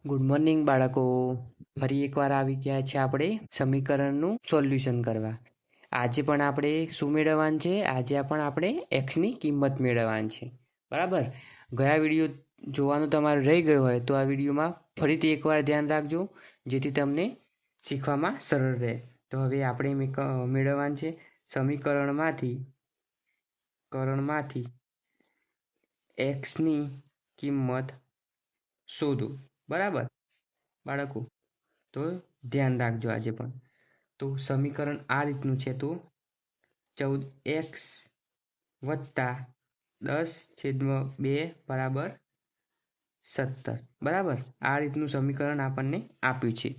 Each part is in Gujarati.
ગુડ મોર્નિંગ બાળકો. ફરી એકવાર આવી ગયા છે આપણે સમીકરણનું સોલ્યુશન કરવા. આજે પણ આપણે શું મેળવવાનું છે? આજે પણ આપણે એક્સની કિંમત મેળવવાની છે. બરાબર. ગયા વિડીયો જોવાનું તમારું રહી ગયું હોય તો આ વિડીયોમાં ફરીથી એકવાર ધ્યાન રાખજો, જેથી તમને શીખવામાં સરળ રહે. તો હવે આપણે મેળવવાનું છે સમીકરણમાંથી એક્સની કિંમત શોધો. બરાબર બાળકો, તો ધ્યાન રાખજો આજે પણ. તો સમીકરણ આ રીતનું છે. તો 14x + 10/2 બરાબર 17. બરાબર, આ રીતનું સમીકરણ આપણને આપ્યું છે.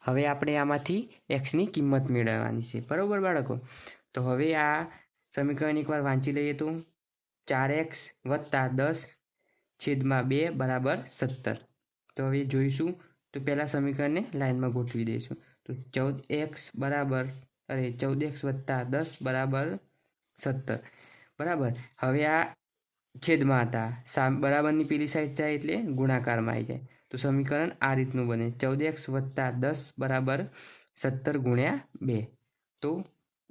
હવે આપણે આમાંથી એક્સની કિંમત મેળવવાની છે. બરાબર બાળકો. તો હવે આ સમીકરણ એકવાર વાંચી લઈએ. તો 4x + 10/2 બરાબર 17. તો હવે જોઈશું. તો પહેલા સમીકરણને લાઈનમાં ગોઠવી દઈશું. તો 14x + 10 બરાબર 17. બરાબર. હવે આ છેદમાં હતા, બરાબરની પેલી સાઈડ જાય એટલે ગુણાકારમાં આવી જાય. તો સમીકરણ આ રીતનું બને: 14x + 10 બરાબર 17 × 2. તો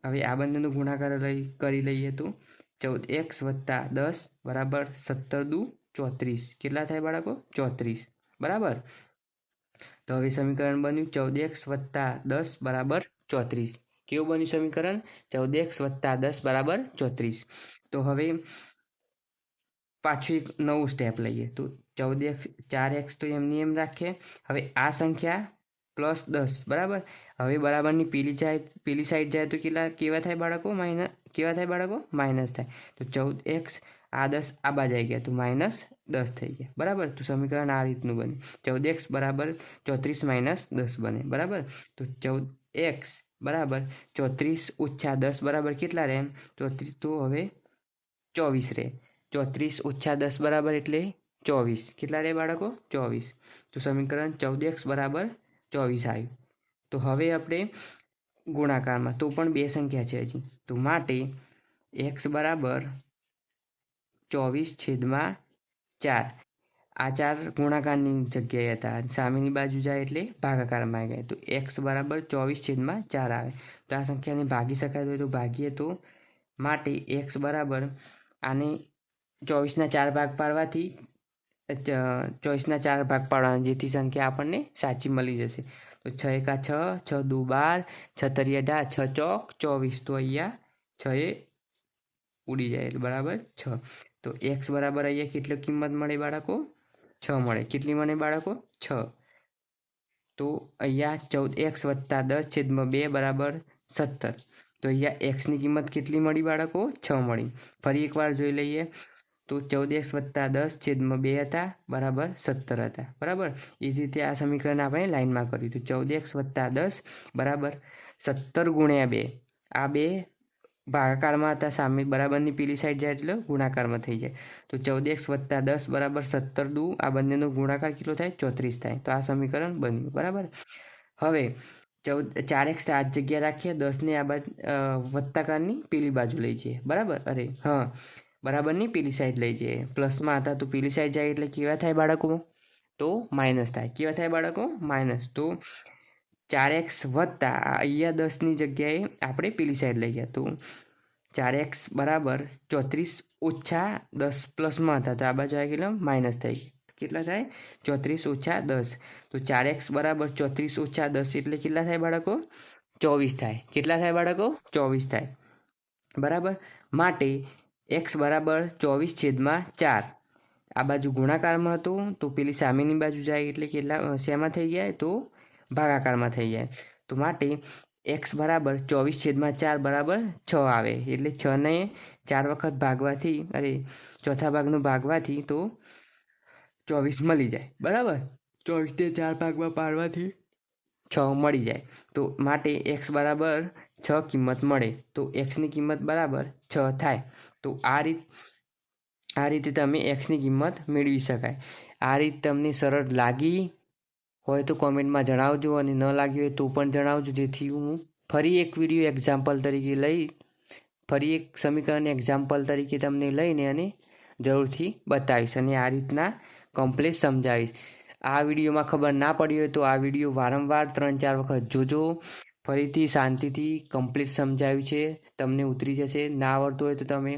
હવે આ બંનેનો ગુણાકાર કરી લઈએ. તો 14x + 10 બરાબર 17 દુ 34. કેટલા થાય બાળકો? 34. બરાબર. તો હવે સમીકરણ બન્યું 14x + 10 બરાબર 34. કેવું બન્યું સમીકરણ? 14x + 10 બરાબર 34. તો હવે પાછું એક નવું સ્ટેપ લઈએ. તો 4x તો એમની એમ રાખીએ. હવે આ સંખ્યા +10. બરાબર. હવે બરાબરની પેલી સાઈડ જાય તો કેવા થાય બાળકો? માઇનસ થાય. તો 14x આ 10 આ બાજુ આવી ગયા તો -10 થઈ ગયા. બરાબર. તો સમીકરણ આ રીતનું બને: 14x બરાબર 34 - 10 બને. બરાબર. તો 14x બરાબર 34 - 10 બરાબર કેટલા રહે? તો હવે 24 રહે. 34 - 10 બરાબર એટલે 24. કેટલા રહે બાળકો? 24. તો સમીકરણ 14x બરાબર 24 આવ્યું. તો હવે આપણે ગુણાકારમાં, તો પણ બે સંખ્યા છે હજી, તો માટે x બરાબર 24/4. આ 4 ગુણાકારની જગ્યાએ હતા, સામેની બાજુ જાય એટલે ભાગાકારમાં આવી ગયા. તો x બરાબર 24/4 આવે. તો આ સંખ્યાને ભાગી શકાય હોય તો ભાગીએ. તો માટે x બરાબર આને 24ના 4 ભાગ પાડવાથી 24ના 4 ભાગ પાડવાના, જેથી સંખ્યા આપણને સાચી મળી જશે. તો 6 × 6, 6 દુ 12, 6 તરી 18, 6 ચોક 24. તો અહીંયા 6 એ ઉડી જાય એટલે બરાબર 6. તો x બરાબર અહીંયા કેટલી કિંમત મળે બાળકો? 6 મળે. કેટલી મળે બાળકો? 6. તો અહીંયા 14x + 10/2 બરાબર 17. તો અહીંયા એક્સની કિંમત કેટલી મળી બાળકો? 6 મળી. ફરી એકવાર જોઈ લઈએ. તો 14x + 10/2 હતા બરાબર 17 હતા. બરાબર. એ જ રીતે આ સમીકરણ આપણે લાઈનમાં કર્યું. તો 14x + 10 બરાબર 17 × 2. આ બે ભાગાકારમાં હતા, સામે બરાબરની પેલી સાઈડ જાય એટલે ગુણાકારમાં થઈ જાય. તો 14x + 10 બરાબર 17 દુ, આ બંનેનો ગુણાકાર કેટલો થાય? 34 થાય. તો આ સમીકરણ બન્યું. બરાબર. હવે 4x આ જગ્યા રાખીએ, 10ને આ બાજુ વત્તાકારની પેલી બાજુ લઈ જઈએ. બરાબર. બરાબરની પેલી સાઈડ લઈ જઈએ. પ્લસમાં હતા તો પેલી સાઈડ જાય એટલે કેવા થાય બાળકો? તો માઇનસ થાય. કેવા થાય બાળકો? માઇનસ. તો 4x વત્તા અહીંયા 10ની જગ્યાએ આપણે પેલી સાઈડ લઈ ગયા. તો 4x બરાબર 34 - 10 પ્લસમાં હતા તો આ બાજુ આવી ગયેલા માઇનસ થઈ ગયા. કેટલા થાય? 34 - 10. તો 4x બરાબર 34 - 10 એટલે કેટલા થાય બાળકો? 24 થાય. કેટલા થાય બાળકો? 24 થાય. બરાબર. માટે x બરાબર 24/4. આ બાજુ ગુણાકારમાં હતું તો પેલી સામેની બાજુ જાય એટલે કેટલા શેમાં થઈ જાય? તો ભાગાકારમાં થઈ જાય. તો માટે x બરાબર 24/4 બરાબર 6 આવે. એટલે 6ને 4 વખત ભાગવાથી, ચોથા ભાગનું ભાગવાથી તો 24 મળી જાય. બરાબર. 24ને 4 ભાગમાં પાડવાથી 6 મળી જાય. તો માટે x બરાબર 6 કિંમત મળે. તો xની કિંમત બરાબર 6 થાય. તો આ રીતે તમે એક્સની કિંમત મેળવી શકાય. આ રીત તમને સરળ લાગી હોય તો કોમેન્ટમાં જણાવજો, અને ન લાગી હોય તો પણ જણાવજો, જેથી હું ફરી એક વિડીયો એક્ઝામ્પલ તરીકે ફરી એક સમીકરણ એક્ઝામ્પલ તરીકે તમને લઈને અને જરૂરથી બતાવીશ, અને આ રીતના કમ્પ્લીટ સમજાવીશ. આ વિડીયોમાં ખબર ના પડી હોય તો આ વિડીયો વારંવાર 3-4 વખત જોજો. ફરીથી શાંતિથી કમ્પ્લીટ સમજાવ્યું છે, તમને ઉતરી જશે. ના આવડતું હોય તો તમે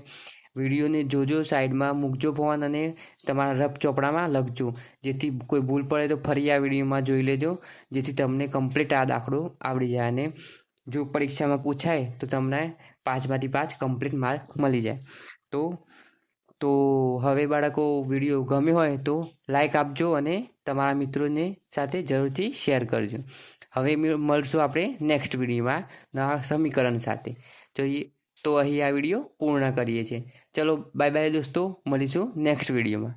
વિડીયોને જોજો, સાઈડમાં મૂકજો ફોન અને તમારા રફ ચોપડામાં લખજો, જેથી કોઈ ભૂલ પડે તો ફરી આ વિડીયોમાં જોઈ લેજો, જેથી તમને કમ્પ્લીટ આ દાખલો આવડી જાય. અને જો પરીક્ષામાં પૂછાય તો તમને 5માંથી 5 કમ્પ્લીટ માર્ક મળી જાય. તો હવે બાળકો વિડીયો ગમ્યો હોય તો લાઈક આપજો અને તમારા મિત્રોને સાથે જરૂરથી શેર કરજો. હવે મળશું આપણે નેક્સ્ટ વિડીયોમાં નવા સમીકરણ સાથે. તો અહીં આ વિડીયો પૂર્ણ કરીએ છીએ. ચલો બાય બાય દોસ્તો, મળીશું નેક્સ્ટ વિડીયોમાં.